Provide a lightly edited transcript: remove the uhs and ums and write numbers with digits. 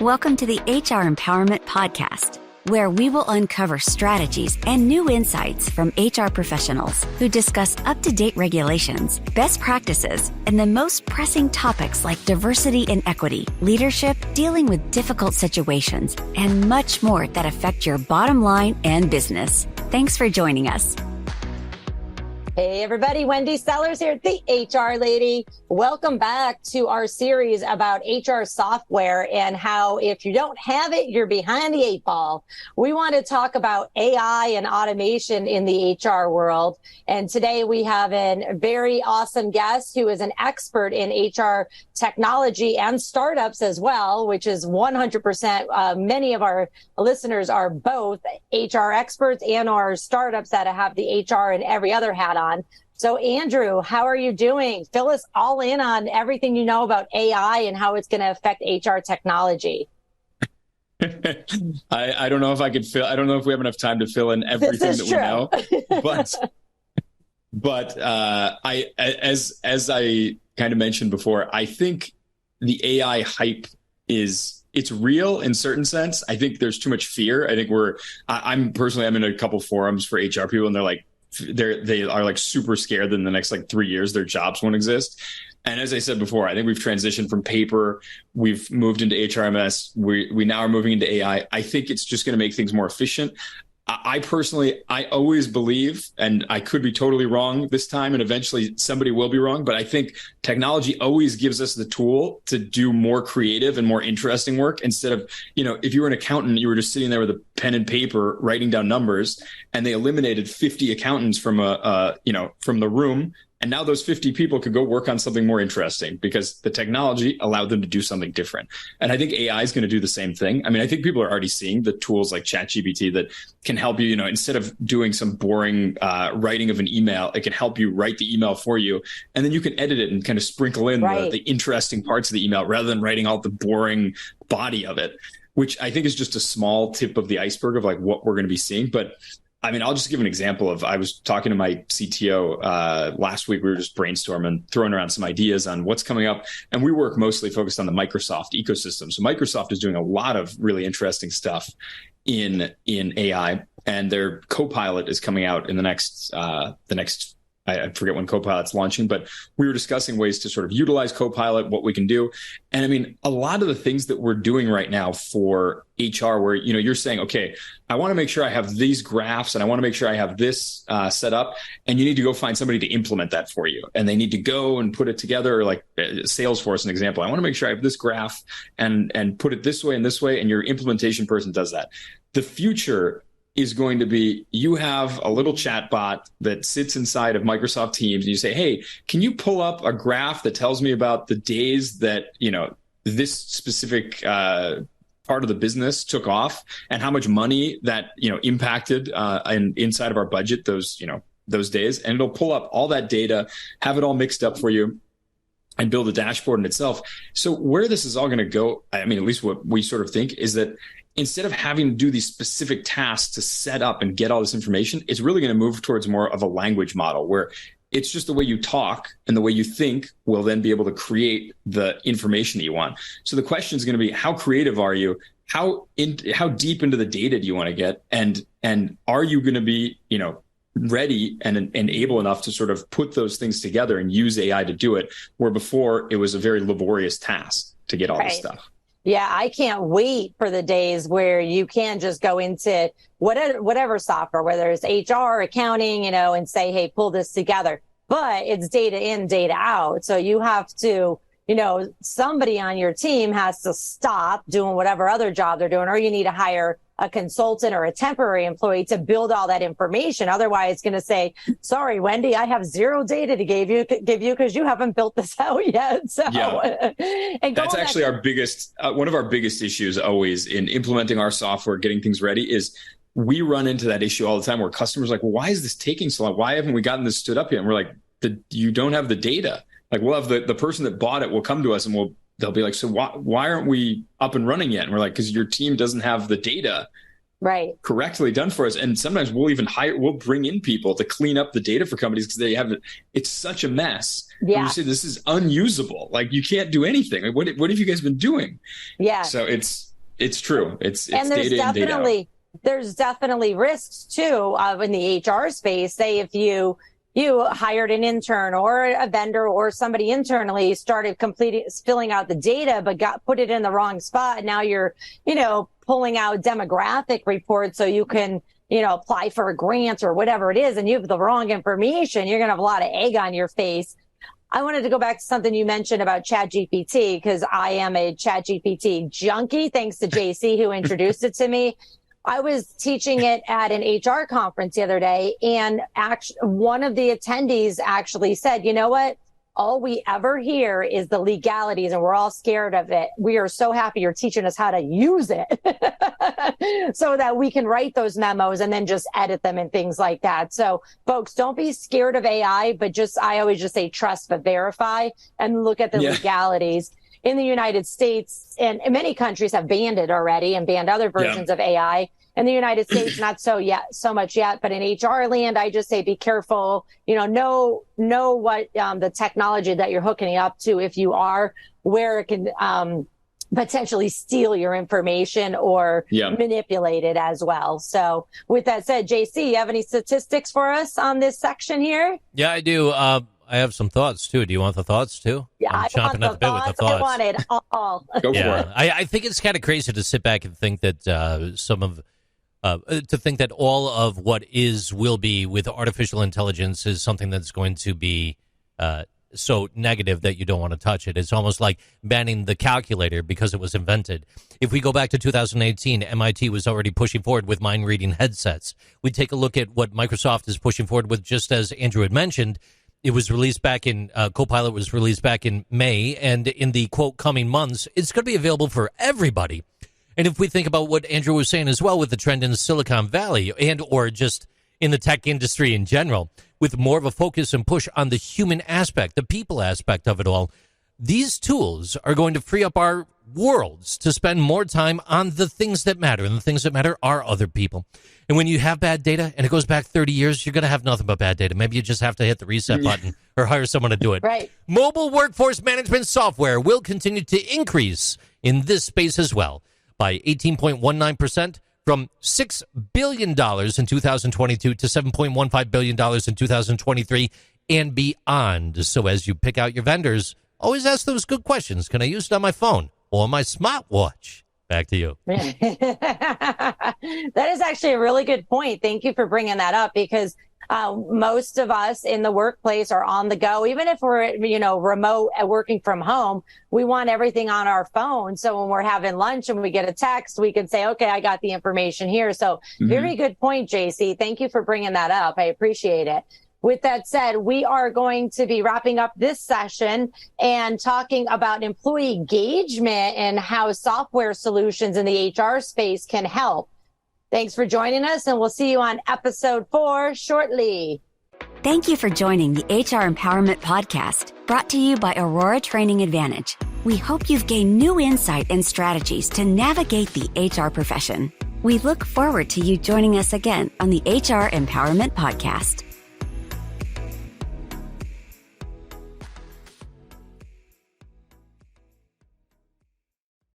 Welcome to the HR Empowerment Podcast, where we will uncover strategies and new insights from HR professionals who discuss up-to-date regulations, best practices, and the most pressing topics like diversity and equity, leadership, dealing with difficult situations, and much more that affect your bottom line and business. Thanks for joining us. Hey everybody, Wendy Sellers here, the HR Lady. Welcome back to our series about HR software and how if you don't have it, you're behind the eight ball. We want to talk about AI and automation in the HR world. And today we have a very awesome guest who is an expert in HR technology and startups as well, which is 100%. Many of our listeners are both HR experts and our startups that have the HR and every other hat on. So Andrew, how are you doing? Fill us all in on everything you know about AI and how it's going to affect HR technology. I don't know if I could fill. I don't know if we have enough time to fill in everything that we know. But as I kind of mentioned before, I think the AI hype it's real in certain sense. I think there's too much fear. I think I'm in a couple forums for HR people, and they are like super scared that in the next like 3 years their jobs won't exist. And as I said before, I think we've transitioned from paper, we've moved into HRMS, we now are moving into AI. I think it's just going to make things more efficient. I personally always believe, and I could be totally wrong this time, and eventually somebody will be wrong, but I think technology always gives us the tool to do more creative and more interesting work instead of, if you were an accountant, you were just sitting there with a pen and paper writing down numbers, and they eliminated 50 accountants from from the room. And now those 50 people could go work on something more interesting because the technology allowed them to do something different. And I think AI is going to do the same thing. I mean, I think people are already seeing the tools like ChatGPT that can help you, instead of doing some boring writing of an email, it can help you write the email for you. And then you can edit it and kind of sprinkle in the interesting parts of the email rather than writing all the boring body of it, which I think is just a small tip of the iceberg of like what we're going to be seeing. But I mean, I'll just give an example of, I was talking to my CTO last week. We were just brainstorming, throwing around some ideas on what's coming up. And we work mostly focused on the Microsoft ecosystem. So Microsoft is doing a lot of really interesting stuff in AI, and their Copilot is coming out in the next I forget when Copilot's launching, but we were discussing ways to sort of utilize Copilot, what we can do. And I mean, a lot of the things that we're doing right now for HR where, you're saying, okay, I want to make sure I have these graphs and I want to make sure I have this set up, and you need to go find somebody to implement that for you. And they need to go and put it together, like Salesforce, an example. I want to make sure I have this graph and put it this way and this way. And your implementation person does that. The future is going to be, you have a little chat bot that sits inside of Microsoft Teams and you say, hey, can you pull up a graph that tells me about the days that, this specific part of the business took off and how much money that, impacted inside of our budget those days. And it'll pull up all that data, have it all mixed up for you, and build a dashboard in itself. So where this is all going to go, I mean, at least what we sort of think is that instead of having to do these specific tasks to set up and get all this information, it's really going to move towards more of a language model where it's just the way you talk and the way you think will then be able to create the information that you want. So the question is going to be, how creative are you? How deep into the data do you want to get? And are you going to be, ready and able enough to sort of put those things together and use AI to do it, where before it was a very laborious task to get all this stuff. Yeah, I can't wait for the days where you can just go into whatever software, whether it's HR, accounting, and say, hey, pull this together. But it's data in, data out. So you have to, somebody on your team has to stop doing whatever other job they're doing, or you need to hire a consultant or a temporary employee to build all that information. Otherwise, it's going to say, sorry, Wendy, I have zero data to give you because you haven't built this out yet. So yeah. And that's actually our biggest, one of our biggest issues always in implementing our software, getting things ready is we run into that issue all the time where customers are like, well, why is this taking so long? Why haven't we gotten this stood up yet? And we're like, you don't have the data. Like we'll have the person that bought it will come to us and they'll be like, so why aren't we up and running yet? And we're like, because your team doesn't have the data correctly done for us. And sometimes we'll bring in people to clean up the data for companies because it's such a mess. Yeah. You say this is unusable. Like, you can't do anything. Like, what have you guys been doing? Yeah. So it's true. It's and data in, data out. There's definitely risks too in the HR space. Say if you hired an intern or a vendor or somebody internally, started filling out the data, but put it in the wrong spot. And now you're, pulling out demographic reports so you can, apply for a grant or whatever it is, and you have the wrong information, you're going to have a lot of egg on your face. I wanted to go back to something you mentioned about ChatGPT, because I am a ChatGPT junkie, thanks to JC who introduced it to me. I was teaching it at an HR conference the other day, and one of the attendees actually said, you know what? All we ever hear is the legalities, and we're all scared of it. We are so happy you're teaching us how to use it so that we can write those memos and then just edit them and things like that. So folks, don't be scared of AI, but I always just say trust but verify and look at the legalities. In the United States, and many countries have banned it already and banned other versions of AI. In the United States, not so much yet, but in HR land, I just say be careful. Know what the technology that you're hooking up to, if you are, where it can potentially steal your information or manipulate it as well. So with that said, JC, you have any statistics for us on this section here? Yeah, I do. I have some thoughts too. Do you want the thoughts too? Yeah, I'm chomping at the bit with the thoughts. I want it all. Go for it. I think it's kind of crazy to sit back and think that to think that all of what will be with artificial intelligence is something that's going to be so negative that you don't want to touch it. It's almost like banning the calculator because it was invented. If we go back to 2018, MIT was already pushing forward with mind-reading headsets. We take a look at what Microsoft is pushing forward with, just as Andrew had mentioned. It was released back in, Copilot was released back in May, and in the, quote, coming months, it's going to be available for everybody. And if we think about what Andrew was saying as well with the trend in Silicon Valley and or just in the tech industry in general, with more of a focus and push on the human aspect, the people aspect of it all, these tools are going to free up our worlds to spend more time on the things that matter, and the things that matter are other people. And when you have bad data and it goes back 30 years, you're going to have nothing but bad data. Maybe you just have to hit the reset button or hire someone to do it. Right. Mobile workforce management software will continue to increase in this space as well by 18.19%, from $6 billion in 2022 to $7.15 billion in 2023 and beyond. So as you pick out your vendors, always ask those good questions. Can I use it on my phone or my smartwatch? Back to you. That is actually a really good point. Thank you for bringing that up, because most of us in the workplace are on the go. Even if we're, remote working from home, we want everything on our phone. So when we're having lunch and we get a text, we can say, okay, I got the information here. So very good point, JC. Thank you for bringing that up. I appreciate it. With that said, we are going to be wrapping up this session and talking about employee engagement and how software solutions in the HR space can help. Thanks for joining us, and we'll see you on episode 4 shortly. Thank you for joining the HR Empowerment Podcast, brought to you by Aurora Training Advantage. We hope you've gained new insight and strategies to navigate the HR profession. We look forward to you joining us again on the HR Empowerment Podcast.